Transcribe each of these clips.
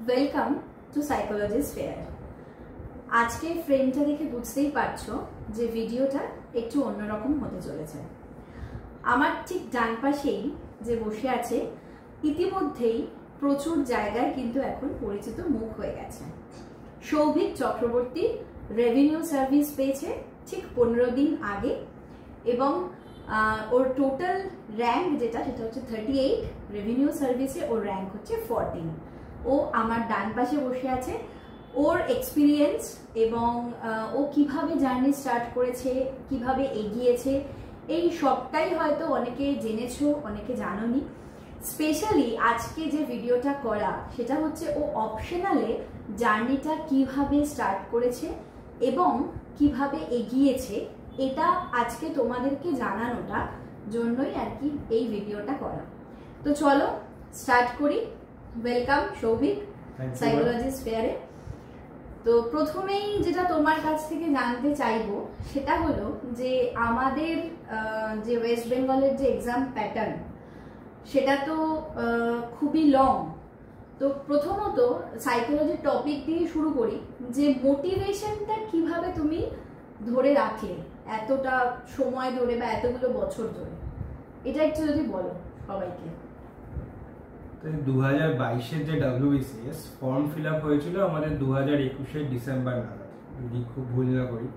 Welcome to psychologist fair. আজকে ফ্রেমটা দেখে বুঝতেই পারছো যে ভিডিওটা একটু অন্যরকম হতে চলেছে। আমার ঠিক ডান পাশেই যে বসে আছে ইতিমধ্যেই প্রচুর জায়গায় কিন্তু এখন পরিচিত মুখ হয়ে গেছে। সৌভিক চক্রবর্তী রেভিনিউ সার্ভিস পেয়েছে ঠিক 15 দিন আগে এবং ওর টোটাল র্যাঙ্ক যেটা সেটা হচ্ছে 38, রেভিনিউ সার্ভিসে ওর র্যাঙ্ক হচ্ছে 14। ও আমার ডান পাশে বসে আছে। ওর এক্সপিরিয়েন্স এবং ও কিভাবে জার্নি স্টার্ট করেছে, কিভাবে এগিয়েছে, এই সবটাই হয়তো অনেকে জেনেছো, অনেকে জানোনি। স্পেশালি আজকে যে ভিডিওটা করা সেটা হচ্ছে ও অপশনালে জার্নিটা কিভাবে স্টার্ট করেছে এবং কিভাবে এগিয়েছে, এটা আজকে তোমাদেরকে জানানোটা জন্যই আর কি এই ভিডিওটা করা। তো চলো স্টার্ট করি। ওয়েলকাম সৌভিক সাইকোলজিস্ট ফেয়ারে। তো প্রথমেই যেটা তোমার কাছ থেকে জানতে চাইবো সেটা হলো যে আমাদের যে ওয়েস্ট বেঙ্গলের যে এক্সাম প্যাটার্ন সেটা তো খুবই লং। তো প্রথমত সাইকোলজির টপিক দিয়ে শুরু করি, যে মোটিভেশনটা কিভাবে তুমি ধরে রাখলে এতটা সময় ধরে বা এতগুলো বছর ধরে, এটা একটু যদি বলো সবাইকে। 2022-এর যে WBCS ফর্ম ফিল আপ হয়েছিল আমাদের 2021-এর ডিসেম্বর নাগাদ, যদি খুব ভুল না করি।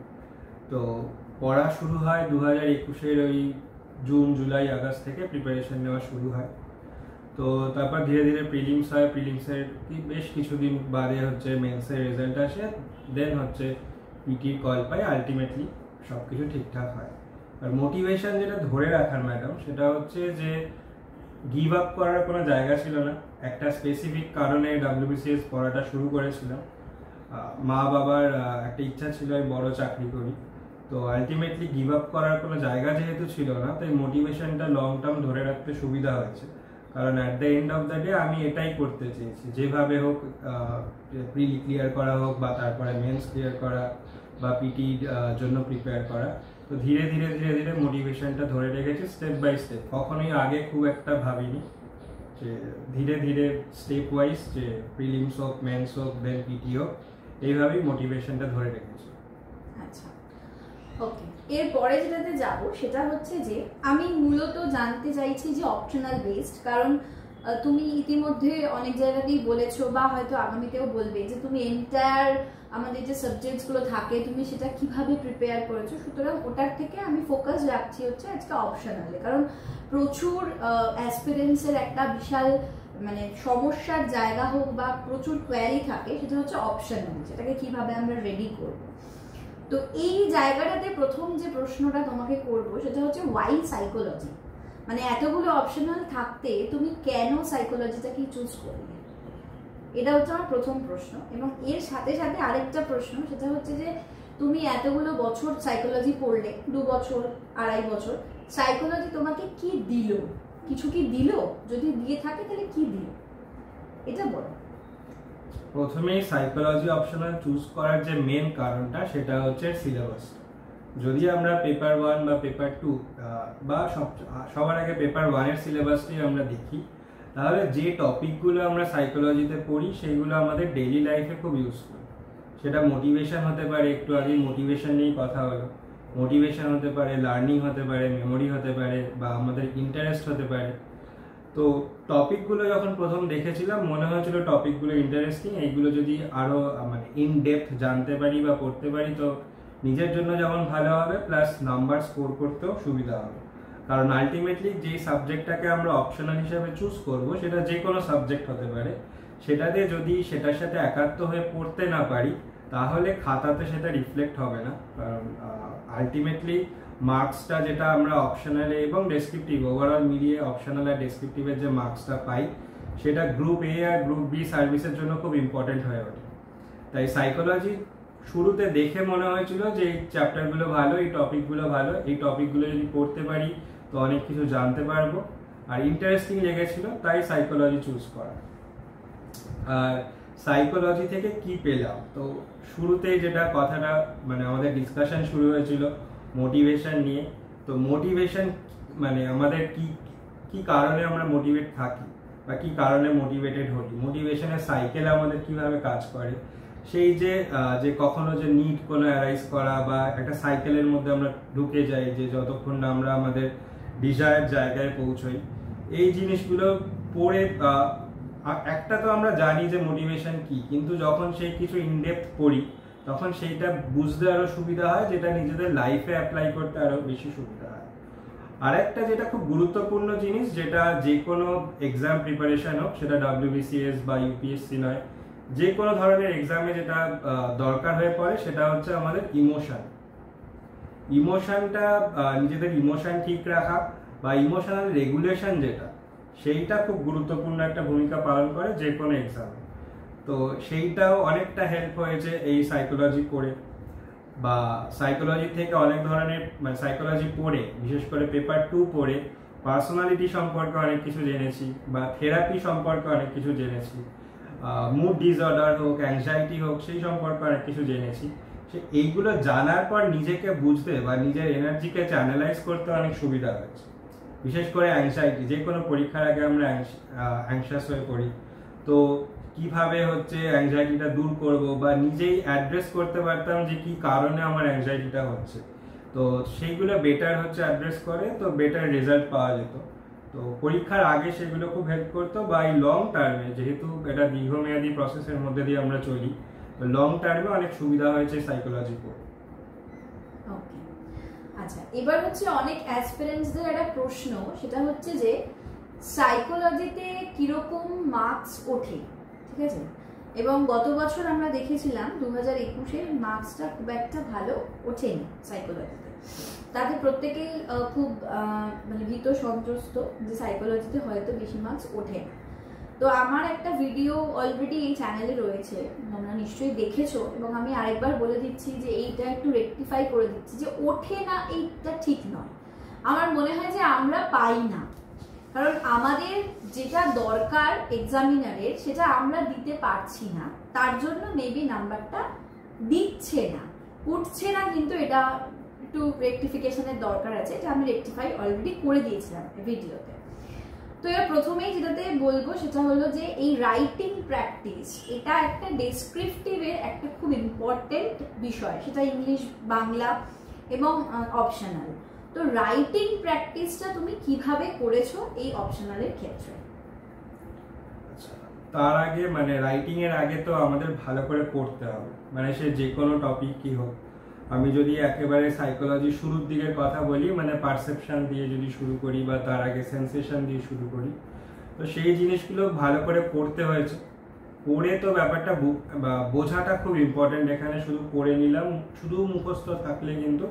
তো পড়া শুরু হয় 2021-এর ওই জুন, জুলাই, আগস্ট থেকে প্রিপারেশন নেওয়া শুরু হয়। তো তারপর ধীরে ধীরে প্রিলিমস হয়, প্রিলিমসের বেশ কিছুদিন বাদে হচ্ছে মেন্সের রেজাল্ট আসে, দেন হচ্ছে পিটির কল পাই, আলটিমেটলি সব কিছু ঠিকঠাক হয়। আর মোটিভেশন যেটা ধরে রাখার ম্যাডাম, সেটা হচ্ছে যে গিভ আপ করার কোনো জায়গা ছিল না। একটা স্পেসিফিক কারণে WBCS পড়াটা শুরু করেছিলাম। মা বাবার একটা ইচ্ছা ছিল আমি বড় চাকরি করি। তো আলটিমেটলি গিভ আপ করার কোনো জায়গা যেহেতু ছিল না, তাই মোটিভেশনটা লং টার্ম ধরে রাখতে সুবিধা হয়েছে। কারণ at the end of the day আমি এটাই করতে চেয়েছি, যেভাবে হোক প্রিলি ক্লিয়ার করা হোক বা তারপরে মেন্স ক্লিয়ার করা বা পিটির জন্য প্রিপেয়ার করা। তো ধীরে ধীরে ধীরে ধীরে মোটিভেশনটা ধরে রেখেছি স্টেপ বাই স্টেপ। কখনোই আগে খুব একটা ভাবিনি, যে ধীরে ধীরে স্টেপ ওয়াইজ, যে প্রিলিমস হোক, মেন্স হোক, দেন পিটি হোক, এইভাবেই মোটিভেশনটা ধরে রেখেছি। আচ্ছা, ওকে। এরপরে যেটাতে যাব সেটা হচ্ছে যে আমি মূলত জানতে চাইছি যে অপশনাল বেসড, কারণ তুমি ইতিমধ্যে অনেক জায়গাতেই বলেছো বা হয়তো আগামীতেও বলবে যে তুমি এন্টায়ার আমাদের যে সাবজেক্টসগুলো থাকে তুমি সেটা কিভাবে প্রিপেয়ার করেছো। সুতরাং ওটার থেকে আমি ফোকাস রাখছি হচ্ছে আজকে অপশনালে, কারণ প্রচুর অ্যাসপিরেন্টসের একটা বিশাল মানে সমস্যার জায়গা হোক বা প্রচুর কোয়ারি থাকে, সেটা হচ্ছে অপশনাল, সেটাকে কিভাবে আমরা রেডি করব। তো এই জায়গাটাতে প্রথম যে প্রশ্নটা তোমাকে করব সেটা হচ্ছে ওয়াই সাইকোলজি, মানে এতগুলো অপশনাল থাকতে তুমি কেন সাইকোলজিটাকে চুজ করলে, এটা হচ্ছে আমার প্রথম প্রশ্ন। এবং এর সাথে সাথে আরেকটা প্রশ্ন, সেটা হচ্ছে যে তুমি এতগুলো বছর সাইকোলজি পড়লে, 2 বছর 2.5 বছর, সাইকোলজি তোমাকে কি দিল? কিছু কি দিল? যদি দিয়ে থাকে তাহলে কি দিল, এটা বলো। প্রথমেই সাইকোলজি অপশনাল চুজ করার যে মেন কারণটা সেটা হচ্ছে সিলেবাস। যদি আমরা পেপার 1 বা পেপার 2 বা সবার আগে পেপার 1 এর সিলেবাসটাই আমরা দেখি, তাহলে যে টপিকগুলো আমরা সাইকোলজিতে পড়ি সেগুলো আমাদের ডেইলি লাইফে খুব ইউজফুল। সেটা মোটিভেশন হতে পারে, একটু আগে মোটিভেশন নিয়েই কথা হলো, মোটিভেশন হতে পারে, লার্নিং হতে পারে, মেমোরি হতে পারে, বা আমাদের ইন্টারেস্ট হতে পারে। তো টপিকগুলো যখন প্রথম দেখেছিলাম মনে হয়েছিল টপিকগুলো ইন্টারেস্টিং, এইগুলো যদি আরো মানে ইন ডেপথ জানতে পারি বা পড়তে পারি তো নিজের জন্য যেমন ভালো হবে, প্লাস নাম্বার স্কোর করতেও সুবিধা হবে। কারণ আলটিমেটলি যে সাবজেক্টটাকে আমরা অপশনাল হিসেবে চুজ করব সেটা যে কোনো সাবজেক্ট হতে পারে, সেটাতে যদি সেটার সাথে একাত্ম হয়ে পড়তে না পারি তাহলে খাতাতে সেটা রিফ্লেক্ট হবে না। কারণ আলটিমেটলি মার্কসটা যেটা আমরা অপশনালে এবং ডেসক্রিপটিভ ওভারঅল মিলিয়ে অপশনাল আর ডেসক্রিপটিভের যে মার্কসটা পাই সেটা গ্রুপ এ আর গ্রুপ বি সার্ভিসের জন্য খুব ইম্পর্টেন্ট হয়ে ওঠে। তাই সাইকোলজি শুরুতে দেখে মনে হয়েছিল যে এই চ্যাপ্টারগুলো ভালো, এই টপিকগুলো ভালো, এই টপিকগুলো যদি পড়তে পারি তো অনেক কিছু জানতে পারবো, আর ইন্টারেস্টিং লেগেছিল, তাই সাইকোলজি চুজ করা। আর সাইকোলজি থেকে কি পেলাম, তো শুরুতেই যেটা কথাটা মানে আমাদের ডিসকাশন শুরু হয়েছিল মোটিভেশন নিয়ে। তো মোটিভেশন মানে আমাদের কি কি কারণে আমরা মোটিভেট থাকি, বা কি কারণে মোটিভেটেড হই, মোটিভেশনের সাইকেল আমাদের কিভাবে কাজ করে, সেই যে কখনো যে নিড কোনো অ্যারাইজ করা বা একটা সাইকেলের মধ্যে আমরা ঢুকে যাই যে যতক্ষণ না আমরা আমাদের ডিজায়ার জায়গায় পৌঁছই, এই জিনিসগুলো পড়ে একটা তো আমরা জানি যে মোটিভেশন কি, কিন্তু যখন সেই কিছু ইনডেপথ পড়ি তখন সেইটা বুঝতে আরো সুবিধা হয়, যেটা নিজেদের লাইফে অ্যাপ্লাই করতে আরো বেশি সুবিধা হয়। আরেকটা যেটা খুব গুরুত্বপূর্ণ জিনিস, যেটা যে কোনো এক্সাম প্রিপারেশন হোক, সেটা WBCS বা UPSC নয়, যে কোনো ধরনের এক্সামে যেটা দরকার হয়ে পড়ে সেটা হচ্ছে আমাদের ইমোশনটা, নিজেদের ইমোশন ঠিক রাখা বা ইমোশনাল রেগুলেশন যেটা, সেইটা খুব গুরুত্বপূর্ণ একটা ভূমিকা পালন করে যে কোনো এক্সামে। তো সেইটাও অনেকটা হেল্প হয়েছে এই সাইকোলজি পড়ে, বা সাইকোলজি থেকে অনেক ধরনের মানে সাইকোলজি পড়ে, বিশেষ করে পেপার 2 পড়ে পার্সোনালিটি সম্পর্কে অনেক কিছু জেনেছি, বা থেরাপি সম্পর্কে অনেক কিছু জেনেছি, মুড ডিসঅর্ডার হোক, অ্যাংজাইটি হোক, সেই সম্পর্কে অনেক কিছু জেনেছি। সে এইগুলো জানার পর নিজেকে বুঝতে বা নিজের এনার্জিকে চ্যানেলাইজ করতে অনেক সুবিধা হয়েছে। বিশেষ করে অ্যাংজাইটি, যে কোনো পরীক্ষার আগে আমরা অ্যাংশাস হয়ে পড়ি, তো কিভাবে হচ্ছে অ্যাংজাইটিটা দূর করব বা নিজেই অ্যাড্রেস করতে পারতাম যে কি কারণে আমার অ্যাংজাইটিটা হচ্ছে, তো সেইগুলো বেটার হচ্ছে অ্যাড্রেস করে, তো বেটার রেজাল্ট পাওয়া যেত। তো পরীক্ষার আগে সেগুলো খুব হেল্প করতো, বা এই লং টার্মে, যেহেতু এটা দীর্ঘমেয়াদী প্রসেসের মধ্যে দিয়ে আমরা চলি, তো লং টার্মে অনেক সুবিধা হয়েছে সাইকোলজি পড়ে। ওকে, আচ্ছা, এবার হচ্ছে অনেক অ্যাসপিরেন্টসদের একটা প্রশ্ন, সেটা হচ্ছে যে সাইকোলজিতে কিরকম মার্কস ওঠে, ঠিক আছে? এবং গত বছর আমরা দেখেছিলাম 2021-এর মার্কসটা খুব একটা ভালো ওঠেনি সাইকোলজিতে। তাদের প্রত্যেকেই খুব মানে ভীত সন্ত্রস্ত যে সাইকোলজিতে হয়তো বেশি মার্কস ওঠে না। তো আমার একটা ভিডিও অলরেডি এই চ্যানেলে রয়েছে, তোমরা নিশ্চয়ই দেখেছো, এবং আমি আরেকবার বলে দিচ্ছি যে এইটা একটু রেকটিফাই করে দিচ্ছি যে ওঠে না এইটা ঠিক নয়। আমার মনে হয় যে আমরা পাই না, কারণ আমাদের যেটা দরকার এক্সামিনারের সেটা আমরা দিতে পারছি না, তার জন্য মেবি নাম্বারটা দিচ্ছে না, উঠছে না। কিন্তু এটা একটু রেকটিফিকেশনের দরকার আছে, এটা আমি রেকটিফাই অলরেডি করে দিয়েছিলাম ভিডিওতে। তো এর প্রথমেই যেটাতে বলবো সেটা হলো যে এই রাইটিং প্র্যাকটিস, এটা একটা ডেসক্রিপটিভের একটা খুব ইম্পর্টেন্ট বিষয়, সেটা ইংলিশ, বাংলা এবং অপশনাল। তো রাইটিং প্র্যাকটিসটা তুমি কিভাবে করেছো এই অপশনালের ক্ষেত্রে? তার আগে মানে রাইটিং এর আগে তো আমাদের ভালো করে পড়তে হবে, মানে সে যে কোনো টপিকই হোক। আমি যদি একেবারে সাইকোলজি শুরুর দিকের কথা বলি, মানে পারসেপশন দিয়ে যদি শুরু করি বা তার আগে সেন্সেশন দিয়ে শুরু করি, তো সেই জিনিসগুলো ভালো করে পড়তে হয়েছে। পড়ে তো ব্যাপারটা বোঝাটা খুব ইম্পর্টেন্ট। এখানে শুধু পড়ে নিলাম, শুধু মুখস্থ থাকলে কিন্তু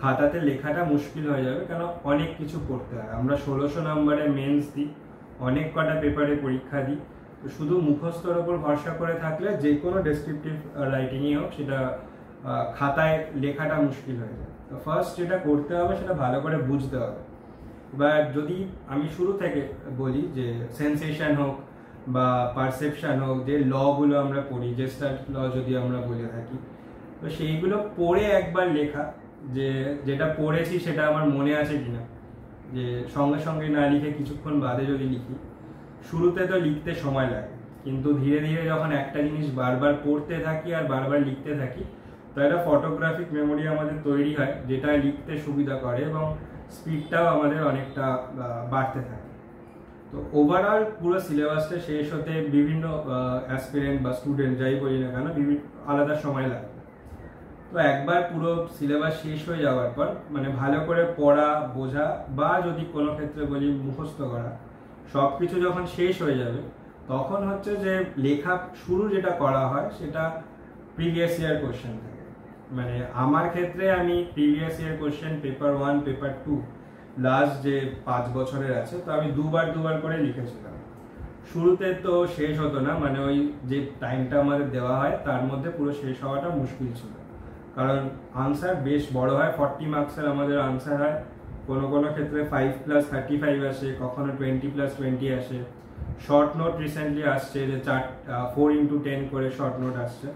খাতাতে লেখাটা মুশকিল হয়ে যাবে, কারণ অনেক কিছু পড়তে হয়। আমরা 1600 নম্বরে মেন্স দিই, অনেক কটা পেপারে পরীক্ষা দিই, তো শুধু মুখস্থর ওপর ভরসা করে থাকলে যে কোনো ডেসক্রিপটিভ রাইটিংই হোক, সেটা খাতায় লেখাটা মুশকিল হয়ে যায়। তো ফার্স্ট যেটা করতে হবে সেটা ভালো করে বুঝতে হবে। এবার যদি আমি শুরু থেকে বলি যে সেন্সেশন হোক বা পারসেপশন হোক, যে লগুলো আমরা পড়ি, জেস্টাল্ট ল যদি আমরা বলে থাকি, তো সেইগুলো পড়ে একবার লেখা, যে যেটা পড়েছি সেটা আমার মনে আছে কিনা, যে সঙ্গে সঙ্গে না লিখে কিছুক্ষণ বাদে যদি লিখি। শুরুতে তো লিখতে সময় লাগে, কিন্তু ধীরে ধীরে যখন একটা জিনিস বারবার পড়তে থাকি আর বারবার লিখতে থাকি, তো একটা ফটোগ্রাফিক মেমোরি আমাদের তৈরি হয়, যেটা লিখতে সুবিধা করে এবং স্পিডটাও আমাদের অনেকটা বাড়তে থাকে। তো ওভারঅল পুরো সিলেবাসটা শেষ হতে বিভিন্ন অ্যাসপিরেন্ট বা স্টুডেন্ট যাই বলি না কেন, বিভিন্ন আলাদা সময় লাগে। তো একবার পুরো সিলেবাস শেষ হয়ে যাওয়ার পর মানে ভালো করে পড়া, বোঝা বা যদি কোনো ক্ষেত্রে বলি মুখস্থ করা, সব কিছু যখন শেষ হয়ে যাবে, তখন হচ্ছে যে লেখা শুরু যেটা করা হয় সেটা প্রিভিয়াস ইয়ার কোশ্চেন থাকে। মানে আমার ক্ষেত্রে আমি previous year question paper 1, paper 2 last যে 5 বছরের আছে, তো আমি দুবার করে লিখেছিলাম। শুরুতে তো শেষ হতো না, মানে ওই যে টাইমটা আমাদের দেওয়া হয় তার মধ্যে পুরো শেষ হওয়াটা মুশকিল ছিল, কারণ আনসার বেশ বড় হয়। 40 মার্কসের আমাদের আনসার হয়, কোনো কোনো ক্ষেত্রে 5+35 আসে, কখনো 20+20 আসে। শর্ট নোট রিসেন্টলি আসছে যে 4x10 করে শর্ট নোট আসছে।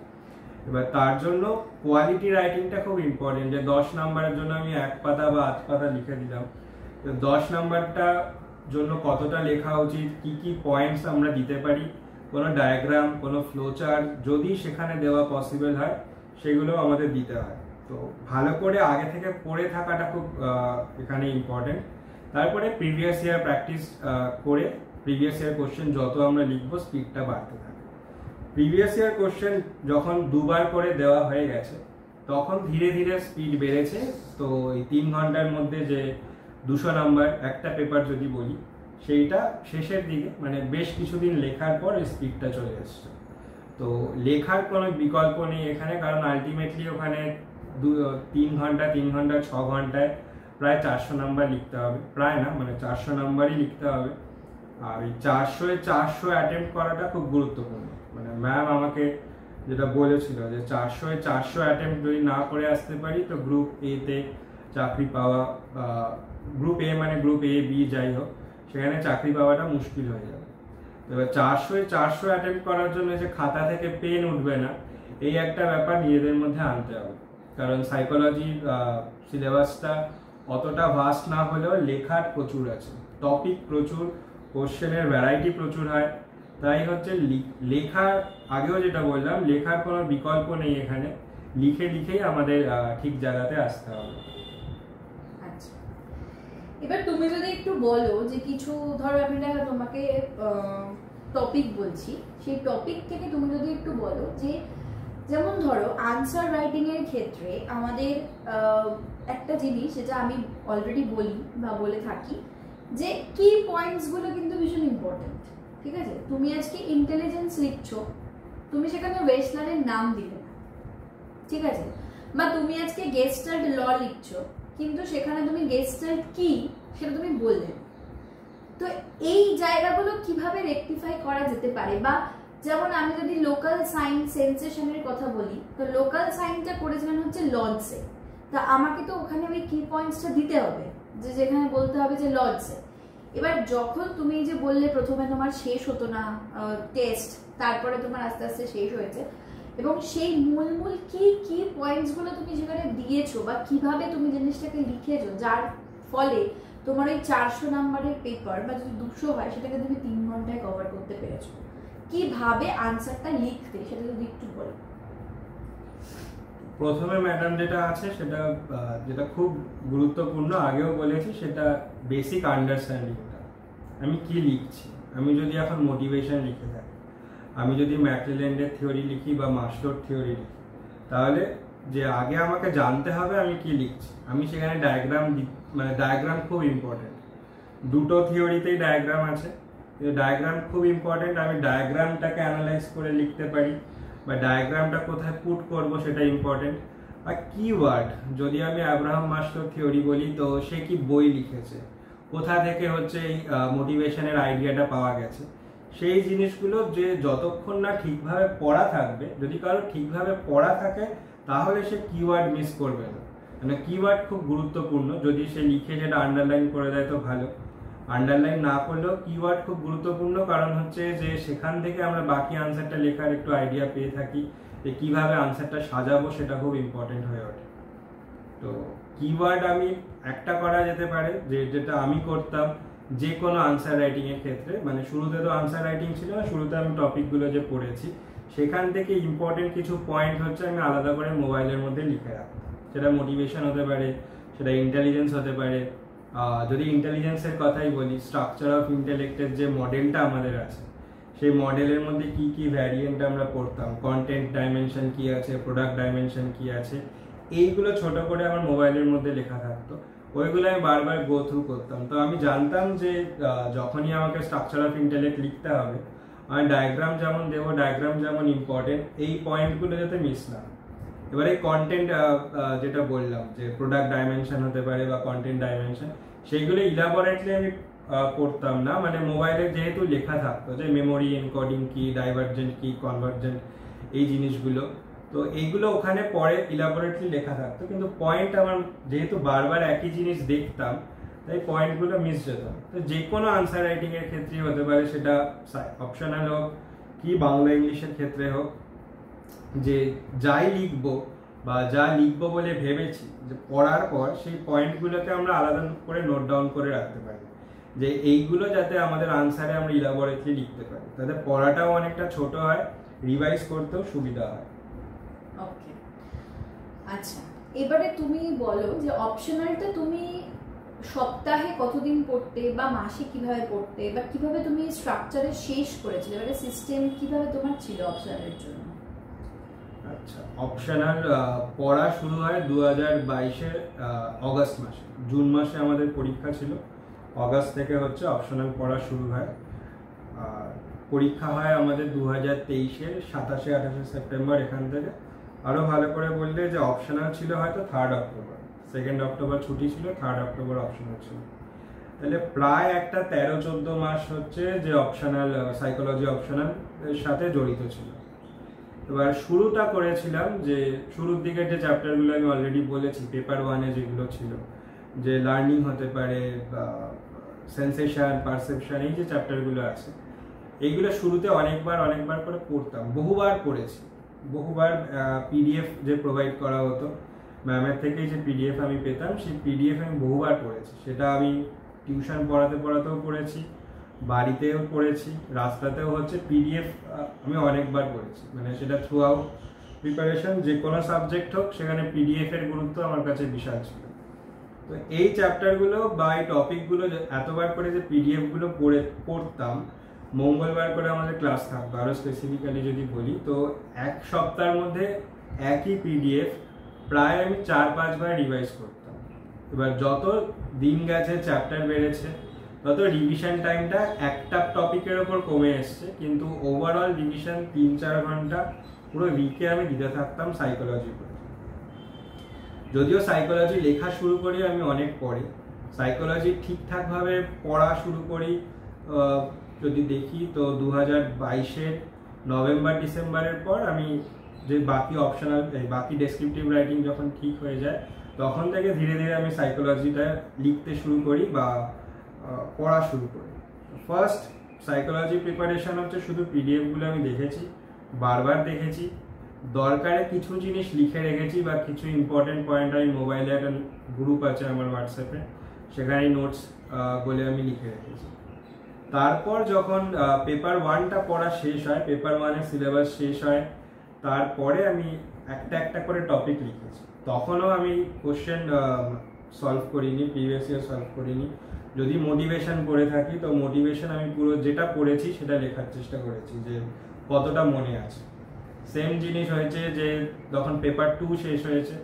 এবার তার জন্য কোয়ালিটি রাইটিংটা খুব ইম্পর্টেন্ট, যে 10 নাম্বারের জন্য আমি 1 পাতা বা 8 পাতা লিখে দিলাম, তো 10 নাম্বারটা জন্য কতটা লেখা উচিত, কি কি পয়েন্টস আমরা দিতে পারি, কোনো ডায়াগ্রাম, কোনো ফ্লোচার্ট যদি সেখানে দেওয়া পসিবল হয় সেগুলো আমাদের দিতে হয়। তো ভালো করে আগে থেকে পড়ে থাকাটা খুব এখানে ইম্পর্টেন্ট। তারপরে প্রিভিয়াস ইয়ার প্র্যাকটিস করে প্রিভিয়াস ইয়ার কোশ্চেন যত আমরা লিখবো স্পিডটা বাড়তে থাকে। প্রিভিয়াস ইয়ার কোশ্চেন যখন দুবার করে দেওয়া হয়ে গেছে তখন ধীরে ধীরে স্পিড বেড়েছে। তো এই 3 ঘন্টার মধ্যে যে 200 নাম্বার একটা পেপার যদি বলি, সেইটা শেষের দিকে মানে বেশ কিছুদিন লেখার পর এই স্পিডটা চলে এসছে। তো লেখার কোনো বিকল্প নেই এখানে, কারণ আলটিমেটলি ওখানে 3 ঘন্টা 6 ঘন্টায় প্রায় 400 নাম্বার লিখতে হবে, প্রায় না মানে 400 নাম্বারই লিখতে হবে। আর এই 400 অ্যাটেম্প্ট করাটা খুব গুরুত্বপূর্ণ। মানে ম্যাম আমাকে যেটা বলেছিল যে 400 অ্যাটেম্প্ট যদি না করে আসতে পারি তো গ্রুপ এ তে চাকরি পাওয়া, গ্রুপ এ মানে গ্রুপ এ বি যাই হোক, সেখানে চাকরি পাওয়াটা মুশকিল হয়ে যাবে। এবার 400 অ্যাটেম্প্ট করার জন্য যে খাতা থেকে পেন উঠবে না, এই একটা ব্যাপার নিজেদের মধ্যে আনতে হবে। কারণ সাইকোলজি সিলেবাসটা অতটা ভাস্ট না হলেও লেখার প্রচুর আছে, টপিক প্রচুর, কোশ্চেনের ভ্যারাইটি প্রচুর হয়। তাই হচ্ছে লেখার আগেও যেটা বললাম, লেখার কোনো বিকল্প নেই এখানে, লিখেই আমাদের ঠিক জায়গাতে আসতে হবে। আচ্ছা, এবার তুমি যদি একটু বলো যে কিছু, ধরো আমি তোমাকে টপিক বলছি, সেই টপিক থেকে তুমি যদি একটু বলো যে যেমন ধরো আনসার রাইটিং এর ক্ষেত্রে আমাদের একটা জিনিস যেটা আমি অলরেডি বলি বা বলে থাকি যে কি পয়েন্টস গুলো কিন্তু ভীষণ ইম্পর্টেন্ট। ঠিক আছে, তুমি আজকে ইন্টেলিজেন্স লিখছো, তুমি সেখানে ওয়েস্টলারের নাম দিলে না, ঠিক আছে, বা তুমি আজকে গেস্টাল্ট ল লিখছো কিন্তু সেখানে তুমি গেস্টাল্ট কি সেটা তুমি বললে। তো এই জায়গাগুলো কিভাবে রেকটিফাই করা যেতে পারে? বা যেমন আমি যদি লোকাল সাইন সেন্সেশনের কথা বলি, তো লোকাল সাইনটা করেছিলেন হচ্ছে লর্ডসে, তা আমাকে তো ওখানে ওই কি পয়েন্টসটা দিতে হবে যে যেখানে বলতে হবে যে লর্ডসে। এবার যখন তুমি যে বললে প্রথমে তোমার শেষ হতো না টেস্ট, তারপরে তোমার আস্তে আস্তে শেষ হয়েছে, এবং সেই মূল কি পয়েন্টসগুলো তুমি সেখানে দিয়েছো বা কিভাবে তুমি জিনিসটাকে লিখেছো, যার ফলে তোমার ওই 400 নাম্বারের পেপার বা যদি 200 হয় সেটাকে তুমি 3 ঘন্টায় কভার করতে পেরেছো, কিভাবে আনসারটা লিখতে সেটা যদি একটু বলো। প্রথমে ম্যাডাম যেটা আছে সেটা যেটা খুব গুরুত্বপূর্ণ, আগেও বলেছি, সেটা বেসিক আন্ডারস্ট্যান্ডিংটা। আমি কি লিখছি, আমি যদি এখন মোটিভেশন লিখে থাকি, আমি যদি ম্যাকলেল্যান্ডের থিওরি লিখি বা মাসলোর থিওরি লিখি, তাহলে যে আগে আমাকে জানতে হবে আমি কি লিখছি। আমি সেখানে ডায়াগ্রাম খুব ইম্পর্টেন্ট, দুটো থিওরিতেই ডায়াগ্রাম আছে, ডায়াগ্রাম খুব ইম্পর্টেন্ট। আমি ডায়াগ্রামটাকে অ্যানালাইজ করে লিখতে পারি বা ডায়াগ্রামটা কোথায় পুট করব সেটা ইম্পর্টেন্ট। আর কিওয়ার্ড, যদি আমি আব্রাহাম মাসলোর থিওরি বলি তো সে কি বই লিখেছে, কোথা থেকে হচ্ছে এই মোটিভেশনের আইডিয়াটা পাওয়া গেছে, সেই জিনিসগুলো যে যতক্ষণ না ঠিকভাবে পড়া থাকবে, যদি কারো ঠিকভাবে পড়া থাকে তাহলে সে কিওয়ার্ড মিস করবে না। মানে কিওয়ার্ড খুব গুরুত্বপূর্ণ, যদি সে লিখে যেটা আন্ডারলাইন করে দেয় তো ভালো, আন্ডারলাইন না করলেও কিওয়ার্ড খুব গুরুত্বপূর্ণ। কারণ হচ্ছে যে সেখান থেকে আমরা বাকি আনসারটা লেখার একটু আইডিয়া পেয়ে থাকি, যে কিভাবে আনসারটা সাজাবো সেটা খুব ইম্পর্টেন্ট হয়ে ওঠে। তো কিওয়ার্ড আমি একটা করা যেতে পারে, যেটা আমি করতাম যে কোনো আনসার রাইটিং এর ক্ষেত্রে। মানে শুরুতে তো আনসার রাইটিং ছিল না, শুরুতে আমি টপিকগুলো যে পড়েছি সেখান থেকে ইম্পর্টেন্ট কিছু পয়েন্ট হচ্ছে আমি আলাদা করে মোবাইলের মধ্যে লিখে রাখতাম। সেটা মোটিভেশন হতে পারে, সেটা ইন্টেলিজেন্স হতে পারে। যদি ইন্টেলিজেন্সের কথাই বলি, স্ট্রাকচার অফ ইন্টেলেক্টের যে মডেলটা আমাদের আছে, সেই মডেলের মধ্যে কি কি ভ্যারিয়েন্ট আমরা পড়তাম, কন্টেন্ট ডাইমেনশন কি আছে, প্রোডাক্ট ডাইমেনশন কি আছে, এইগুলো ছোট করে আমার মোবাইলের মধ্যে লেখা থাকতো, ওইগুলো আমি বারবার গো থ্রু করতাম। তো আমি জানতাম যে যখনই আমাকে স্ট্রাকচার অফ ইন্টেলেক্ট লিখতে হবে, আমি ডায়াগ্রাম যেমন দেবো, ডায়াগ্রাম যেমন ইম্পর্টেন্ট, এই পয়েন্টগুলো যাতে মিস না। এবারে কন্টেন্ট যেটা বললাম যে প্রোডাক্ট ডাইমেনশন হতে পারে বা কন্টেন্ট ডাইমেনশন, সেইগুলো ইলাবোরেটলি আমি করতাম না। মানে মোবাইলে যেহেতু লেখা থাকতো যে মেমোরি এনকোডিং কি, ডাইভার্জেন্ট কি, কনভার্জেন্ট, এই জিনিসগুলো, তো এইগুলো ওখানে পরে ইলাবোরেটলি লেখা থাকতো, কিন্তু পয়েন্ট আমার যেহেতু বারবার একই জিনিস দেখতাম তাই পয়েন্টগুলো মিস যেত। তো যে কোনো আনসার রাইটিং এর ক্ষেত্রেই হতে পারে, সেটা অপশনাল হোক কি বাংলা ইংলিশের ক্ষেত্রে হোক, যে যাই লিখবো বা যা লিখবো বলে ভেবেছি, যে পড়ার পর সেই পয়েন্টগুলোকে আমরা আলাদা করে নোট ডাউন করে রাখতে পারি। যে এইগুলো যাতে আমাদের আনসারে আমরা ইলাবোরেটলি লিখতে পারি, তাতে পড়াটাও অনেকটা ছোট হয়, রিভাইজ করতেও সুবিধা হয়। ওকে, আচ্ছা এবারে তুমি বলো যে অপশনালটা তুমি সপ্তাহে কতদিন পড়তে বা মাসে কিভাবে পড়তে বা কিভাবে তুমি স্ট্রাকচারে শেষ করেছিলে, এবারে সিস্টেম কিভাবে তোমার ছিল অপশনালের জন্য? আচ্ছা, অপশনাল পড়া শুরু হয় 2022-এর অগস্ট মাসে। জুন মাসে আমাদের পরীক্ষা ছিল, অগস্ট থেকে হচ্ছে অপশনাল পড়া শুরু হয়। আর পরীক্ষা হয় আমাদের 2023-এর 27-28 সেপ্টেম্বর। এখান থেকে আরও ভালো করে বললে যে অপশনাল ছিল হয়তো 3rd অক্টোবর, 2nd অক্টোবর ছুটি ছিল, 3rd অক্টোবর অপশনাল ছিল। তাহলে প্রায় একটা 13-14 মাস হচ্ছে যে অপশনাল সাইকোলজি অপশনাল এর সাথে জড়িত ছিল। এবার শুরুটা করেছিলাম যে শুরুর দিকের যে চ্যাপ্টারগুলো আমি অলরেডি বলেছি, পেপার 1-এ যেগুলো ছিল, যে লার্নিং হতে পারে বা সেন্সেশন, পারসেপশন, এই যে চ্যাপ্টারগুলো আছে, এইগুলো শুরুতে অনেকবার করে পড়তাম, বহুবার পড়েছি, বহুবার পিডিএফ যে প্রোভাইড করা হতো ম্যামের থেকে, যে পিডিএফ আমি পেতাম, সেই পিডিএফ আমি বহুবার পড়েছি। সেটা আমি টিউশন পড়াতেও পড়েছি, বাড়িতেও পড়েছি, রাস্তাতেও হচ্ছে পিডিএফ আমি অনেকবার পড়েছি। মানে সেটা থ্রু আউট প্রিপারেশন, যে কোনো সাবজেক্ট হোক, সেখানে পিডিএফ এর গুরুত্ব আমার কাছে বিশাল ছিল। তো এই চ্যাপ্টারগুলো বা এই টপিকগুলো এতবার করে যে পিডিএফগুলো পড়তাম, মঙ্গলবার করে আমাদের ক্লাস থাকতো। আরও স্পেসিফিক্যালি যদি বলি, তো এক সপ্তাহের মধ্যে একই পিডিএফ প্রায় আমি 4-5 বার রিভাইজ করতাম। এবার যত দিন গেছে, চ্যাপ্টার বেড়েছে, তত রিভিশন টাইমটা একটা টপিকের ওপর কমে এসছে, কিন্তু ওভারঅল রিভিশন 3-4 ঘন্টা পুরো উইকে আমি দিতে থাকতাম সাইকোলজি করে। যদিও সাইকোলজি লেখা শুরু করি আমি অনেক পরে, সাইকোলজি ঠিকঠাকভাবে পড়া শুরু করি যদি দেখি তো 2022-এর নভেম্বর-ডিসেম্বরের পর। আমি যে বাকি অপশনাল, বাকি ডেসক্রিপটিভ রাইটিং যখন ঠিক হয়ে যায়, তখন থেকে ধীরে ধীরে আমি সাইকোলজিটা লিখতে শুরু করি বা পড়া শুরু করি। ফার্স্ট সাইকোলজি প্রিপারেশন হচ্ছে শুধু পিডিএফগুলো আমি দেখেছি, বারবার দেখেছি, দরকারে কিছু জিনিস লিখে রেখেছি বা কিছু ইম্পর্টেন্ট পয়েন্ট আমি মোবাইলে একটা গ্রুপ আছে আমার হোয়াটসঅ্যাপে, সেখানে নোটস বলে আমি লিখে রেখেছি। তারপর যখন পেপার 1টা পড়া শেষ হয়, পেপার 1-এর সিলেবাস শেষ হয়, তারপরে আমি একটা করে টপিক লিখেছি। তখনও আমি কোশ্চেন সলভ করিনি, প্রিভিয়াস ইয়ার সলভ করিনি। যদি মোটিভেশন পড়ে থাকি, তো মোটিভেশন আমি পুরো যেটা পড়েছি সেটা লেখার চেষ্টা করেছি, যে কতটা মনে আছে। সেম জিনিস হয়েছে যে যখন পেপার 2 শেষ হয়েছে,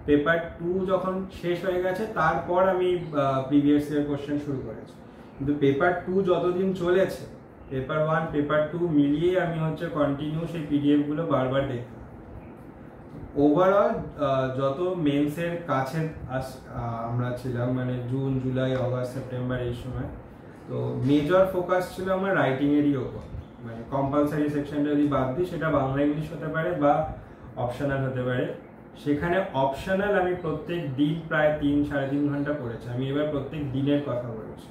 পেপার 2 যখন শেষ হয়ে গেছে, তারপর আমি প্রিভিয়াস ইয়ার কোশ্চেন শুরু করেছি। কিন্তু পেপার 2 যতদিন চলেছে, পেপার 1 পেপার 2 মিলিয়ে আমি হচ্ছে কন্টিনিউ সেই পিডিএফগুলো বারবার দেখতাম। ওভারঅল যত মেন্সের কাছে আমরা ছিলাম, মানে জুন, জুলাই, অগস্ট, সেপ্টেম্বর, এই সময়, তো মেজর ফোকাস ছিল আমার রাইটিংয়েরই ওপর। মানে কম্পালসারি সেকশনটা যদি বাদ দিই, সেটা বাংলা ইংলিশ হতে পারে বা অপশনাল হতে পারে। সেখানে অপশনাল আমি প্রত্যেক দিন প্রায় 3-3.5 ঘন্টা পড়েছি। আমি এবার প্রত্যেক দিনের কথা বলছি,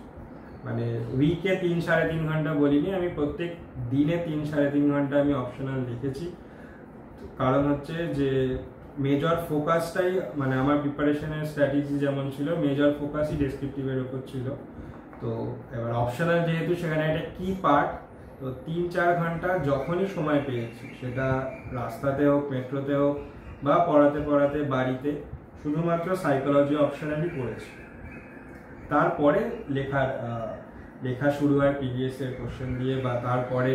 মানে উইকে 3-3.5 ঘন্টা বলিনি, আমি প্রত্যেক দিনে 3-3.5 ঘন্টা আমি অপশনাল লিখেছি। কারণ হচ্ছে যে মেজর ফোকাসটাই, মানে আমার প্রিপারেশনের স্ট্র্যাটেজি যেমন ছিল, মেজর ফোকাসই ডেসক্রিপটিভের উপর ছিল। তো এবার অপশনাল যেহেতু সেখানে একটা কি পার্ট, তো 3-4 ঘন্টা যখনই সময় পেয়েছি, সেটা রাস্তাতে হোক, মেট্রোতে হোক, বা পড়াতে বাড়িতে, শুধুমাত্র সাইকোলজি অপশনালই পড়েছি। তারপরে লেখা শুরু হয় প্রিভিয়াস এর কোশ্চেন দিয়ে, বা তারপরে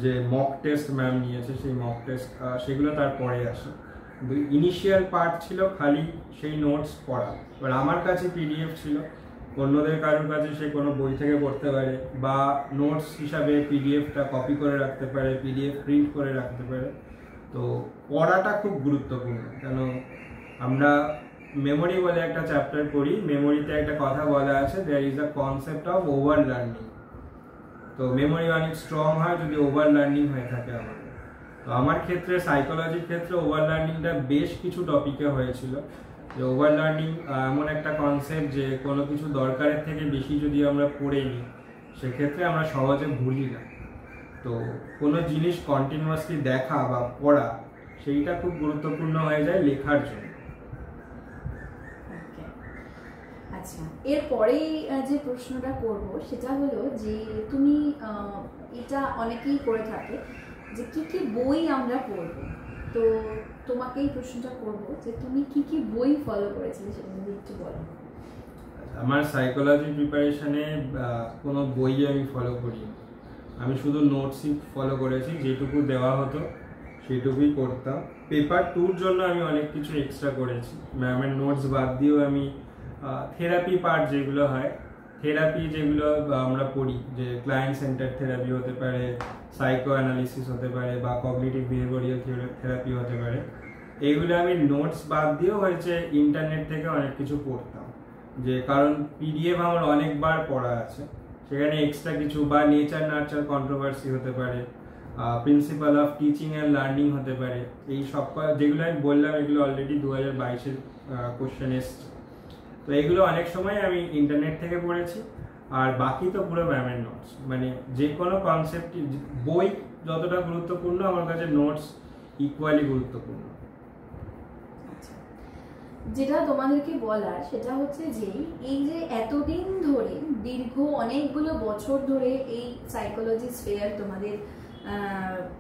যে মক টেস্ট ম্যাম নিয়েছে, সেই মক টেস্ট সেগুলো তারপরে আসে। কিন্তু ইনিশিয়াল পার্ট ছিল খালি সেই নোটস পড়া। এবার আমার কাছে পিডিএফ ছিল, অন্যদের কারোর কাছে সে কোনো বই থেকে পড়তে পারে, বা নোটস হিসাবে পিডিএফটা কপি করে রাখতে পারে, পিডিএফ প্রিন্ট করে রাখতে পারে। তো পড়াটা খুব গুরুত্বপূর্ণ, কেন আমরা মেমোরি বলে একটা চ্যাপ্টার পড়ি, মেমোরিতে একটা কথা বলা আছে, there is a concept of over learning. তো মেমোরি অনেক স্ট্রং হয় যদি ওভার লার্নিং হয়ে থাকে আমাদের। তো আমার ক্ষেত্রে, সাইকোলজির ক্ষেত্রে, ওভার লার্নিংটা বেশ কিছু টপিকে হয়েছিল। যে ওভার লার্নিং এমন একটা কনসেপ্ট যে কোনো কিছু দরকারের থেকে বেশি যদি আমরা পড়ে নিই, সেক্ষেত্রে আমরা সহজে ভুলি না। তো কোনো জিনিস কন্টিনিউয়াসলি দেখা বা পড়া, সেইটা খুব গুরুত্বপূর্ণ হয়ে যায় লেখার জন্য। আচ্ছা, এরপরেই যে প্রশ্নটা করব সেটা হলো যে তুমি এটা অনেকেই করে থাকে যে কি কি বই আমরা পড়ব, তো তোমাকে এই প্রশ্নটা করব যে তুমি কি কি বই ফলো করেছিলে সেটা যদি একটু বলো। আমার সাইকোলজি প্রিপারেশনে কোনো বই আমি ফলো করি, আমি শুধু নোটসই ফলো করেছি, যেটুকু দেওয়া হতো সেটুকুই করতাম। পেপার 2-র জন্য আমি অনেক কিছু এক্সট্রা করেছি, ম্যামের নোটস বাদ দিয়েও আমি থেরাপি পার্ট যেগুলো হয়, থেরাপি যেগুলো আমরা পড়ি, যে ক্লায়েন্ট সেন্টার থেরাপি হতে পারে, সাইকো অ্যানালিসিস হতে পারে, বা কগনিটিভ বিহেভিয়ারাল থেরাপি হতে পারে, এইগুলো আমি নোটস বাদ দিয়েও হয়েছে ইন্টারনেট থেকে অনেক কিছু পড়তাম, যে কারণ পিডিএফ আমার অনেকবার পড়া আছে, সেখানে এক্সট্রা কিছু, বা নেচার নার্চার কন্ট্রোভার্সি হতে পারে, principal of teaching and learning হতে পারে, এই সব যেগুলো আমি বললাম এগুলো অলরেডি 2022-এর কোশ্চেন এসছে। তো এগুলো অনেক সময় আমি ইন্টারনেট থেকে পড়েছি, আর বাকি তো পুরো ম্যামের নোটস। মানে যে কোনো কনসেপ্ট, বই যতটা গুরুত্বপূর্ণ আমার কাছে নোটস ইকুয়ালি গুরুত্বপূর্ণ। যেটা তোমাদেরকে বলার সেটা হচ্ছে যে এই যে এতদিন ধরে, দীর্ঘ অনেকগুলো বছর ধরে এই সাইকোলজি স্ফেয়ার তোমাদের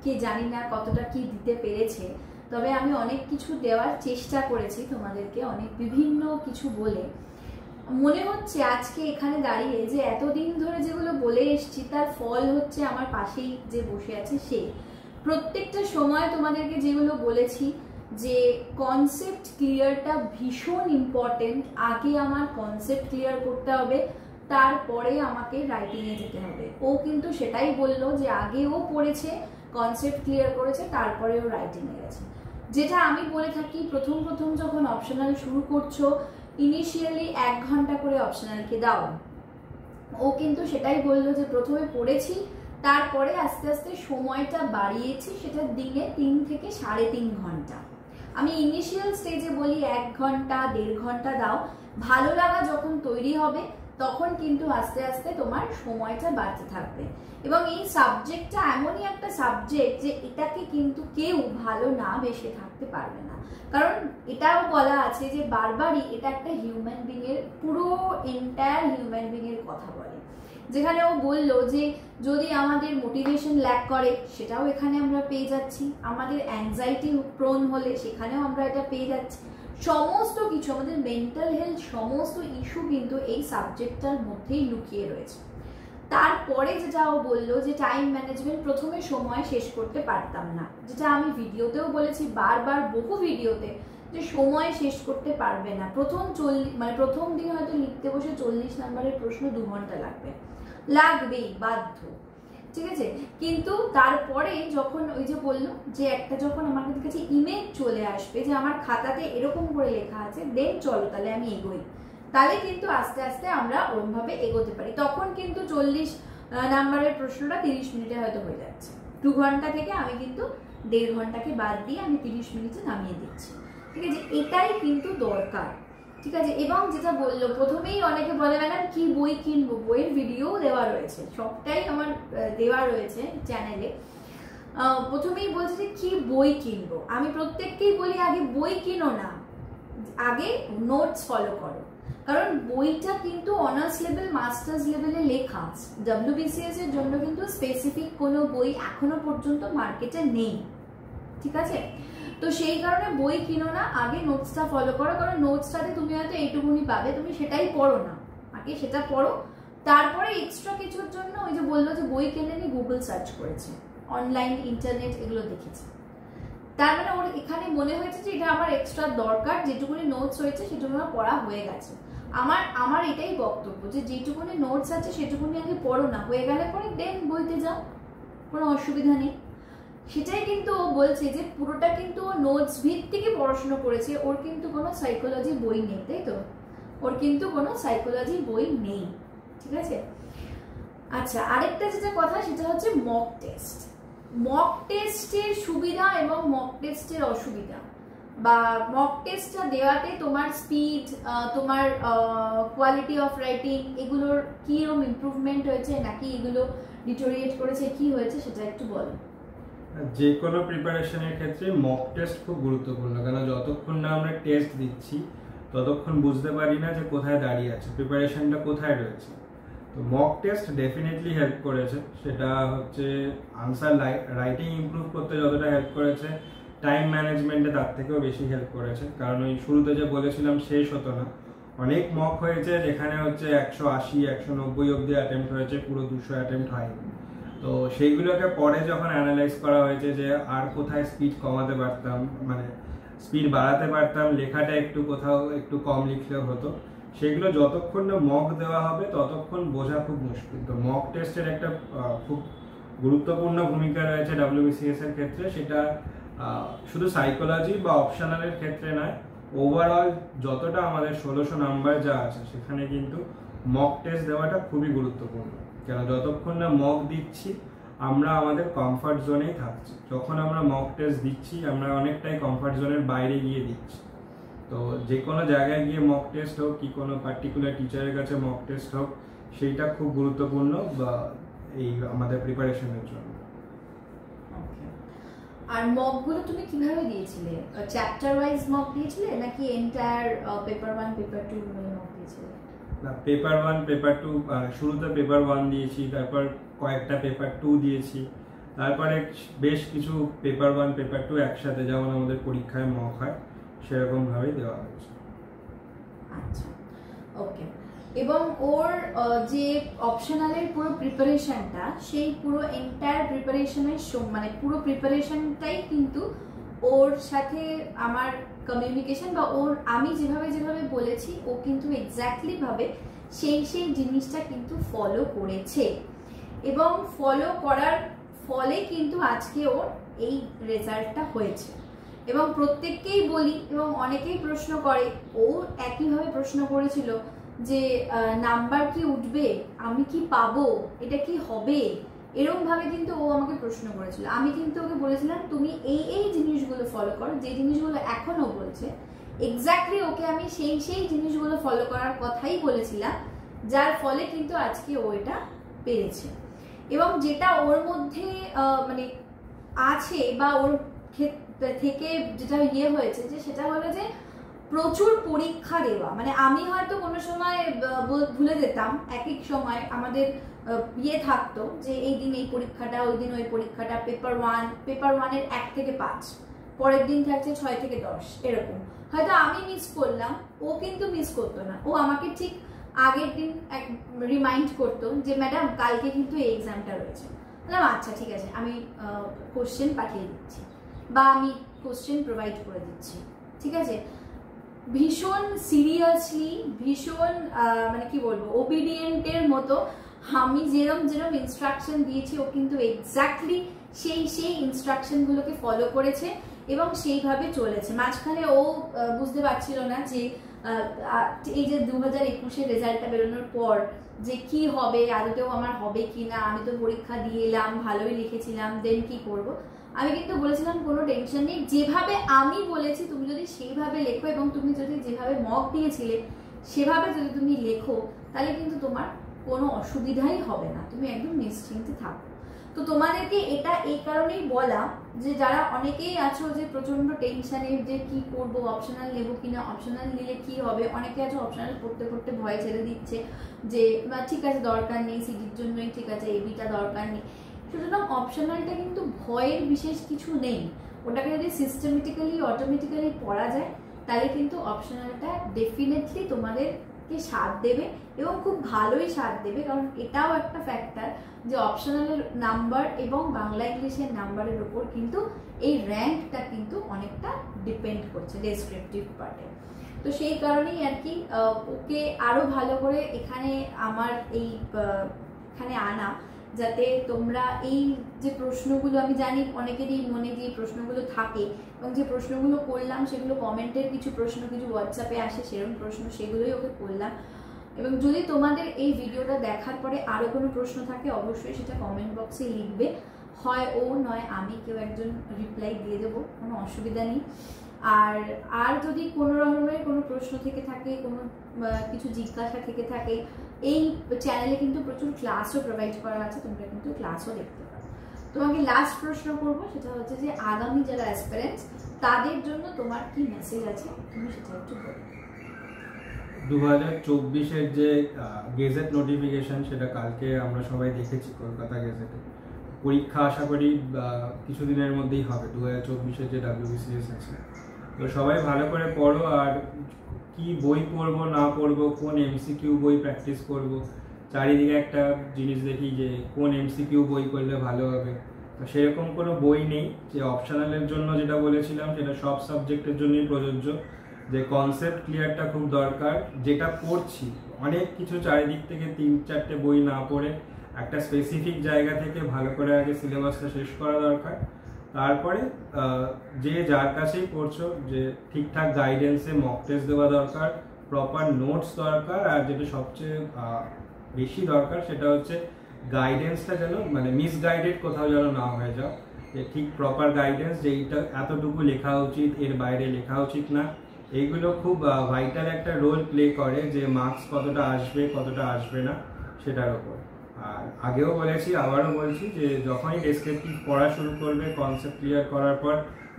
কে জানি না কতটা কি দিতে পেরেছে, তবে আমি অনেক কিছু দেওয়ার চেষ্টা করেছি তোমাদেরকে, অনেক বিভিন্ন কিছু বলে। মনে হচ্ছে আজকে এখানে দাঁড়িয়ে যে এতদিন ধরে যেগুলো বলে এসছি তার ফল হচ্ছে আমার পাশেই যে বসে আছে সে। প্রত্যেকটা সময় তোমাদেরকে যেগুলো বলেছি যে কনসেপ্ট ক্লিয়ারটা ভীষণ ইম্পর্টেন্ট, আগে আমার কনসেপ্ট ক্লিয়ার করতে হবে, তারপরে আমাকে রাইটিংয়ে যেতে হবে। ও কিন্তু সেটাই বললো যে আগে ও পড়েছে, কনসেপ্ট ক্লিয়ার করেছে, তারপরে ও রাইটিংয়ে গেছে। যেটা আমি বলে থাকি, প্রথম প্রথম যখন অপশনাল শুরু করছো, ইনিশিয়ালি 1 ঘন্টা করে অপশনালকে দাও। ও কিন্তু সেটাই বললো যে প্রথমে পড়েছি, তারপরে আস্তে আস্তে সময়টা বাড়িয়েছি, সেটা দিনে 3 থেকে 3.5 ঘন্টা। আমি ইনিশিয়াল স্টেজে বলি 1 ঘন্টা 1.5 ঘন্টা দাও, ভালো লাগা যখন তৈরি হবে তখন কিন্তু আস্তে আস্তে তোমার সময়টা বাড়তে থাকবে। এবং এই সাবজেক্টটা এমনই একটা সাবজেক্ট যে এটাকে কিন্তু কেউ ভালো না বেসে থাকতে পারবে না, কারণ এটাও বলা আছে যে বারবারই এটা একটা হিউম্যান বিং এর, পুরো এন্টায়ার হিউম্যান বিং এর কথা বলে। যেখানে ও বললো যে যদি আমাদের মোটিভেশন ল্যাক করে সেটাও এখানে আমরা পেয়ে যাচ্ছি, আমাদের অ্যাংজাইটি প্রোন হলে সেখানেও আমরা এটা পেয়ে যাচ্ছি, সমস্ত কিছু আমাদের মেন্টাল হেলথ সমস্ত ইস্যু কিন্তু এই সাবজেক্টটার মধ্যেই লুকিয়ে রয়েছে। তারপরে যেটা ও বললো যে টাইম ম্যানেজমেন্ট, প্রথমে সময় শেষ করতে পারতাম না, যেটা আমি ভিডিওতেও বলেছি বারবার, বহু ভিডিওতে, যে সময় শেষ করতে পারবে না। প্রথম দিন হয়তো লিখতে বসে 40 নম্বরের প্রশ্ন 2 ঘন্টা লাগবেই, বাধ্য, ঠিক আছে। কিন্তু তারপরে যখন ওই যে বললো যে একটা যখন আমার কাছে ইমেজ চলে আসবে যে আমার খাতাতে এরকম করে লেখা আছে, দেন চলো তাহলে আমি এগোই, তাহলে কিন্তু আস্তে আস্তে আমরা ওরমভাবে এগোতে পারি। তখন কিন্তু 40 নাম্বারের প্রশ্নটা 30 মিনিটে হয়তো হয়ে যাচ্ছে। 2 ঘন্টা থেকে আমি কিন্তু 1.5 ঘন্টাকে বাদ দিয়ে আমি 30 মিনিটে নামিয়ে দিচ্ছি, ঠিক আছে। এটাই কিন্তু দরকার, ঠিক আছে। এবং যেটা বললো প্রথমেই অনেকে বলে ম্যাডাম কি বই কিনবো, বইয়ের ভিডিও দেওয়া রয়েছে, সবটাই আমার দেওয়া রয়েছে চ্যানেলে। প্রথমেই বলছে যে কি বই কিনবো, আমি প্রত্যেককেই বলি আগে বই কিনো না, আগে নোটস ফলো করো, কারণ বইটা কিন্তু অনার্স লেভেল মাস্টার্স লেভেলে লেখা। WBCS এর জন্য কিন্তু স্পেসিফিক কোনো বই এখনো পর্যন্ত মার্কেটে নেই, ঠিক আছে। তো সেই কারণে বই কিনো না, আগে নোটসটা ফলো করো, কারণ নোটসটাতে তুমি হয়তো এইটুকুনি পাবে, তুমি সেটাই পড়ো না, আগে সেটা পড়ো, তারপরে এক্সট্রা কিছুর জন্য ওই যে বললো যে বই কেনেনি, গুগল সার্চ করেছে, অনলাইন ইন্টারনেট এগুলো দেখেছে, তার মানে ওর এখানে মনে হয়েছে যে এটা আমার এক্সট্রা দরকার, যেটুকুনি নোটস হয়েছে সেটুকুনি পড়া হয়ে গেছে। আমার এটাই বক্তব্য যে যেটুকুনি নোটস আছে সেটুকুনি আগে পড়ো না, হয়ে গেলে পরে দেন বইতে যাও, কোনো অসুবিধা নেই। সেটাই কিন্তু ও বলছে যে পুরোটা কিন্তু ও নোটস ভিত্তিক পড়াশোনা করেছে, ওর কিন্তু কোনো সাইকোলজি বই নেই, তাই তো, ওর কিন্তু কোনো সাইকোলজি বই নেই, ঠিক আছে। আচ্ছা, আরেকটা যেটা কথা সেটা হচ্ছে মক টেস্ট। মক টেস্টের সুবিধা এবং মক টেস্টের অসুবিধা, বা মক টেস্টটা দেওয়াতে তোমার স্পিড, তোমার কোয়ালিটি অফ রাইটিং এগুলোর কিরকম ইমপ্রুভমেন্ট হয়েছে, নাকি এগুলো ডিটোরিয়েট করেছে, কি হয়েছে সেটা একটু বলো। যে কোনো প্রিপারেশনের ক্ষেত্রে মক টেস্ট খুব গুরুত্বপূর্ণ, কারণ যতক্ষণ না আমরা টেস্ট দিচ্ছি ততক্ষণ বুঝতে পারি না যে কোথায় দাঁড়িয়ে আছে, প্রিপারেশনটা কোথায় রয়েছে। তো মক টেস্ট ডেফিনেটলি হেল্প করেছে। সেটা হচ্ছে আনসার রাইটিং ইমপ্রুভ করতে যতটা হেল্প করেছে, টাইম ম্যানেজমেন্টে তার থেকেও বেশি হেল্প করেছে। কারণ ওই শুরুতে যে বলেছিলাম শেষ হতো না, অনেক মক হয়েছে যেখানে হচ্ছে 180 190 অব্দি অ্যাটেম্প্ট হয়েছে, পুরো 200 অ্যাটেম্প্ট হয়নি। তো সেইগুলোকে পরে যখন অ্যানালাইজ করা হয়েছে যে আর কোথায় স্পিড কমাতে পারতাম, মানে স্পিড বাড়াতে পারতাম, লেখাটা একটু কোথাও একটু কম লিখলেও হতো, সেগুলো যতক্ষণ না মক দেওয়া হবে ততক্ষণ বোঝা খুব মুশকিল। তো মক টেস্টের একটা খুব গুরুত্বপূর্ণ ভূমিকা রয়েছে WBCS এর ক্ষেত্রে। সেটা শুধু সাইকোলজি বা অপশনালের ক্ষেত্রে নয়, ওভারঅল যতটা আমাদের 1600 নাম্বার যা আছে সেখানে কিন্তু মক টেস্ট দেওয়াটা খুবই গুরুত্বপূর্ণ। কেন, যতক্ষণ না মক দিচ্ছি আমরা আমাদের কমফর্ট জোনেই থাকছি। যখন আমরা মক টেস্ট দিচ্ছি আমরা অনেকটাই কমফর্ট জোনের বাইরে গিয়ে দিচ্ছি। তো যে কোনো জায়গায় গিয়ে মক টেস্ট হোক কি কোনো পার্টিকুলার টিচারের কাছে মক টেস্ট হোক, সেইটা খুব গুরুত্বপূর্ণ বা এই আমাদের প্রিপারেশনের জন্য। আর মকগুলো তুমি কিভাবে দিয়েছিলে? চ্যাপ্টার ওয়াইজ মক দিয়েছিলে নাকি এন্টায়ার পেপার 1 পেপার 2 মিলে মক দিয়েছিলে? না, পেপার 1 পেপার 2, শুরুতে পেপার 1 দিয়েছি, তারপর কয়েকটা পেপার 2 দিয়েছি, তারপরে বেশ কিছু পেপার 1 পেপার 2 একসাথে যেমন আমাদের পরীক্ষায় মক হয় সেরকম ভাবেই দেওয়া হয়েছে। আচ্ছা, ওকে। এবং ওর যে অপশনালের পুরো প্রিপারেশনটা, সেই পুরো এন্টায়ার প্রিপারেশনের মানে পুরো প্রিপারেশনটাই কিন্তু ওর সাথে আমার কমিউনিকেশন বা ওর আমি যেভাবে যেভাবে বলেছি ও কিন্তু এক্স্যাক্টলি ভাবে সেই জিনিসটা কিন্তু ফলো করেছে। এবং ফলো করার ফলে কিন্তু আজকে ওর এই রেজাল্টটা হয়েছে। এবং প্রত্যেককেই বলি এবং অনেকেই প্রশ্ন করে, ও একইভাবে প্রশ্ন করেছিল যে নাম্বার কি উঠবে, আমি কি পাবো, এটা কি হবে, এরকম ভাবে কিন্তু ও আমাকে প্রশ্ন করেছিল। আমি কিন্তু ওকে বলেছিলাম তুমি এই জিনিসগুলো ফলো করো, যে জিনিসগুলো এখনো বলছে এক্স্যাক্টলি ওকে আমি সেই জিনিসগুলো ফলো করার কথাই বলেছিলাম, যার ফলে কিন্তু আজকে ও এটা পেরেছে। এবং যেটা ওর মধ্যে মানে আছে বা ওর থেকে যেটা হয়েছে যে সেটা হলো যে প্রচুর পরীক্ষা দেওয়া। মানে আমি হয়তো কোনো সময় ভুলে যেতাম, এক এক সময় আমাদের থাকতো যে এই দিন এই পরীক্ষাটা, ওই দিন ওই পরীক্ষাটা, পেপার 1 এর 1 থেকে 5, পরের দিন থাকছে 6 থেকে 10, এরকম হয়তো আমি মিস করলাম, ও কিন্তু মিস করতো না। ও আমাকে ঠিক আগের দিন রিমাইন্ড করতো যে ম্যাডাম কালকে কিন্তু এই এক্সামটা রয়েছে। বললাম আচ্ছা ঠিক আছে, আমি কোশ্চেন পাঠিয়ে দিচ্ছি বা আমি কোশ্চেন প্রোভাইড করে দিচ্ছি, ঠিক আছে। ভীষণ সিরিয়াসলি, ভীষণ মানে কি বলবো, ওবিডিয়েন্টের মতো আমি যেরম ইনস্ট্রাকশন দিয়েছি ও কিন্তু এক্স্যাক্টলি সেই ইনস্ট্রাকশনগুলোকে ফলো করেছে এবং সেইভাবে চলেছে। মাঝখানে ও বুঝতে পারছিল না যে এই যে 2021-এর রেজাল্টটা বেরোনোর পর যে কি হবে, আদতেও আমার হবে কি না, আমি তো পরীক্ষা দিয়ে এলাম, ভালোই লিখেছিলাম, দেন কি করব। আমি কিন্তু বলেছিলাম কোনো টেনশন নেই, যেভাবে আমি বলেছি তুমি যদি সেইভাবে লেখো এবং তুমি যদি যেভাবে মক দিয়েছিলে সেভাবে যদি তুমি লেখো তাহলে কিন্তু তোমার কোনো অসুবিধাই হবে না, তুমি একদম নিশ্চিন্তে থাকো। তো তোমাদেরকে এটা এই কারণেই বলা যে যারা অনেকেই আছো যে প্রচন্ড টেনশনে যে কি করব, অপশনাল নেবো কিনা, অপশনাল নিলে কি হবে, অনেকে আছো অপশনাল পড়তে পড়তে ভয় ছেড়ে দিচ্ছে যে ঠিক আছে দরকার নেই, সিডির জন্যই ঠিক আছে, এবিটা দরকার নেই। সুতরাং অপশনালটা কিন্তু ভয়ের বিশেষ কিছু নেই, ওটাকে যদি সিস্টেমেটিক্যালি অটোমেটিক্যালি পড়া যায় তাহলে কিন্তু অপশনালটা ডেফিনেটলি তোমাদেরকে সাথ দেবে এবং খুব ভালোই সাথ দেবে। কারণ এটাও একটা ফ্যাক্টর যে অপশনালের নাম্বার এবং বাংলা ইংলিশের নাম্বারের উপর কিন্তু এই র্যাঙ্কটা কিন্তু অনেকটা ডিপেন্ড করছে ডেসক্রিপটিভ পার্টে। তো সেই কারণেই আর কি ওকে আরো ভালো করে এখানে আমার এখানে আনা, যাতে তোমরা এই যে প্রশ্নগুলো, আমি জানি অনেকেরই মনে যে প্রশ্নগুলো থাকে এবং যে প্রশ্নগুলো করলাম সেগুলো কমেন্টের কিছু প্রশ্ন, কিছু হোয়াটসঅ্যাপে আসে সেরকম প্রশ্ন, সেগুলোই ওকে করলাম। এবং যদি তোমাদের এই ভিডিওটা দেখার পরে আরও কোনো প্রশ্ন থাকে অবশ্যই সেটা কমেন্ট বক্সে লিখবে, হয় ও নয় আমি কেউ একজন রিপ্লাই দিয়ে দেবো, কোনো অসুবিধা নেই। আর যদি কোনো রকমের কোনো প্রশ্ন থেকে থাকে, কোনো কিছু জিজ্ঞাসা থেকে থাকে, এই চ্যানেলে কিন্তু প্রচুর ক্লাসও প্রোভাইড করা আছে, তোমরা কিন্তু ক্লাসও দেখতে পারো। তোমাকে লাস্ট প্রশ্ন করবো, সেটা হচ্ছে যে আগামী যারা অ্যাসপিরেন্টস তাদের জন্য তোমার কি মেসেজ আছে, তুমি সেটা একটু বলো। 2024-এর যে গেজেট নোটিফিকেশন সেটা কালকে আমরা সবাই দেখেছি কলকাতা গেজেটে। পরীক্ষা আশা করি কিছুদিনের মধ্যেই হবে 2024-এর যে WBCS আছে। তো সবাই ভালো করে পড়ো, আর কি বই পড়বো না পড়বো, কোন MCQ বই প্র্যাকটিস করব, চারিদিকে একটা জিনিস দেখি যে কোন MCQ বই করলে ভালো হবে। তো সেরকম কোনো বই নেই। যে অপশনালের জন্য যেটা বলেছিলাম সেটা সব সাবজেক্টের জন্যই প্রযোজ্য, যে কনসেপ্ট ক্লিয়ারটা খুব দরকার। যেটা পড়ছি অনেক কিছু চারিদিক থেকে 3-4টে বই না পড়ে একটা স্পেসিফিক জায়গা থেকে ভালো করে আগে সিলেবাসটা শেষ করা দরকার। তারপরে যে যার কাছেই পড়ছো যে ঠিকঠাক গাইডেন্সে মক টেস্ট দেওয়া দরকার, প্রপার নোটস দরকার, আর যেটা সবচেয়ে বেশি দরকার সেটা হচ্ছে গাইডেন্সটা যেন মানে মিসগাইডেড কোথাও যেন না হয়ে যাও। যে ঠিক প্রপার গাইডেন্স, যে এইটা এতটুকু লেখা উচিত, এর বাইরে লেখা উচিত না। এইগুলো খুব ভাইটাল একটা রোল প্লে করে যে মার্কস কতটা আসবে কতটা আসবে না সেটার উপর। আর আগেও বলেছি, আবারও বলছি যে যখনই ডেসক্রিপটিভ পড়া শুরু করবে, কনসেপ্ট ক্লিয়ার করার পর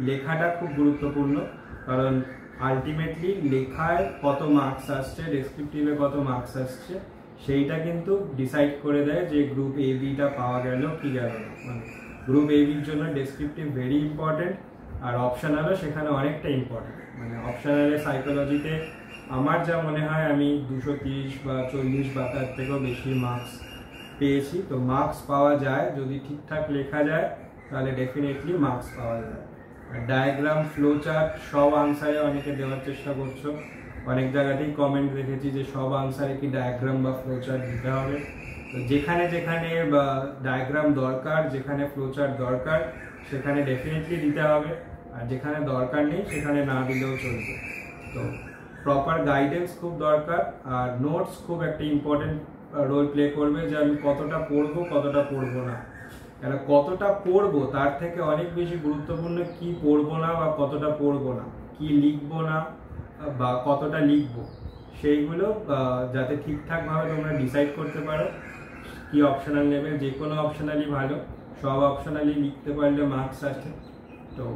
লেখাটা খুব গুরুত্বপূর্ণ। কারণ আলটিমেটলি লেখায় কত মার্কস আসছে, ডেসক্রিপটিভে কত মার্কস আসছে, সেইটা কিন্তু ডিসাইড করে দেয় যে গ্রুপ AB-টা পাওয়া গেল কি গেল না। মানে গ্রুপ AB-র জন্য ডেসক্রিপটিভ ভেরি ইম্পর্টেন্ট, আর অপশনালও সেখানে অনেকটা ইম্পর্টেন্ট। মানে অপশনালে সাইকোলজিতে আমার যা মনে হয় আমি 230 বা 40 বা তার থেকেও বেশি মার্কস পেয়েছি। তো মার্কস পাওয়া যায় যদি ঠিকঠাক লেখা যায়, তাহলে ডেফিনেটলি মার্কস পাওয়া যায়। আর ডায়াগ্রাম, ফ্লো চার্ট সব আনসারে অনেকে দেওয়ার চেষ্টা করছো। অনেক জায়গাতেই কমেন্ট দেখেছি যে সব আনসারে কি ডায়াগ্রাম বা ফ্লো চার্ট দিতে হবে। তো যেখানে যেখানে ডায়াগ্রাম দরকার, যেখানে ফ্লো চার্ট দরকার, সেখানে ডেফিনেটলি দিতে হবে। আর যেখানে দরকার নেই সেখানে না দিলেও চলবে। তো প্রপার গাইডেন্স খুব দরকার, আর নোটস খুব একটা ইম্পর্টেন্ট রোল প্লে করবে যে আমি কতটা পড়বো কতটা পড়বো না। কেন কতটা পড়বো তার থেকে অনেক বেশি গুরুত্বপূর্ণ কি পড়বো না বা কতটা পড়বো না, কি লিখবো না বা কতটা লিখবো, সেইগুলো যাতে ঠিকঠাকভাবে তোমরা ডিসাইড করতে পারো কি অপশনাল নেবে। যে কোনো অপশনালই ভালো, সব অপশনালি লিখতে পারলে মার্কস আসে। তো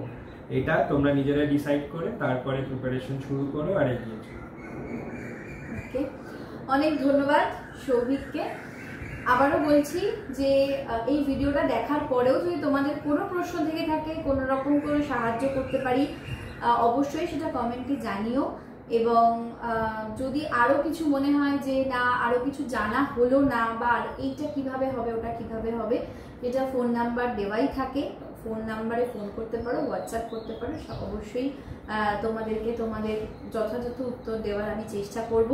এটা তোমরা নিজেরা ডিসাইড করে তারপরে প্রিপারেশন শুরু করো আর এগিয়ে চলো। ওকে, অনেক ধন্যবাদ সৌভিককে। আবারও বলছি যে এই ভিডিওটা দেখার পরেও যদি তোমাদের কোনো প্রশ্ন থেকে থাকে, কোনো রকম করে সাহায্য করতে পারি, অবশ্যই সেটা কমেন্টে জানিও। এবং যদি আরও কিছু মনে হয় যে না আরও কিছু জানা হলো না, বা এইটা কিভাবে হবে ওটা কিভাবে হবে, যেটা ফোন নাম্বার দেওয়াই থাকে, ফোন নাম্বারে ফোন করতে পারো, হোয়াটসঅ্যাপ করতে পারো। অবশ্যই তোমাদেরকে তোমাদের যথাযথ উত্তর দেওয়ার আমি চেষ্টা করব।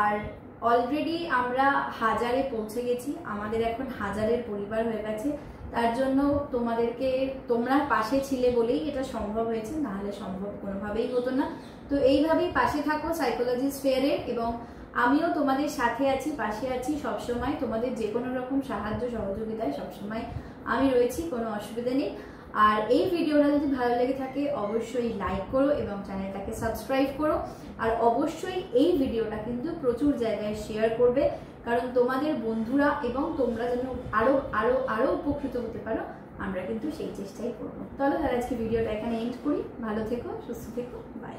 আর অলরেডি আমরা 1000-এ পৌঁছে গেছি, আমাদের এখন 1000-এর পরিবার হয়ে গেছে। তার জন্য তোমরা পাশে ছিলে বলেই এটা সম্ভব হয়েছে, নাহলে সম্ভব কোনোভাবেই হতো না। তো এইভাবেই পাশে থাকো সাইকোলজি স্ফিয়ারে, এবং আমিও তোমাদের সাথে আছি, পাশে আছি সবসময়। তোমাদের যে কোনো রকম সাহায্য সহযোগিতায় সবসময় আমি রয়েছি, কোনো অসুবিধা নেই। আর এই ভিডিওটা যদি ভালো লেগে থাকে অবশ্যই লাইক করো এবং চ্যানেলটাকে সাবস্ক্রাইব করো। আর অবশ্যই এই ভিডিওটা কিন্তু প্রচুর জায়গায় শেয়ার করবে, কারণ তোমাদের বন্ধুরা এবং তোমরা যেন আরো আরো আরো উপকৃত হতে পারো, আমরা কিন্তু সেই চেষ্টাই করবো। তাহলে আজকে ভিডিওটা এখানে এন্ড করি। ভালো থেকো, সুস্থ থেকো, বাই।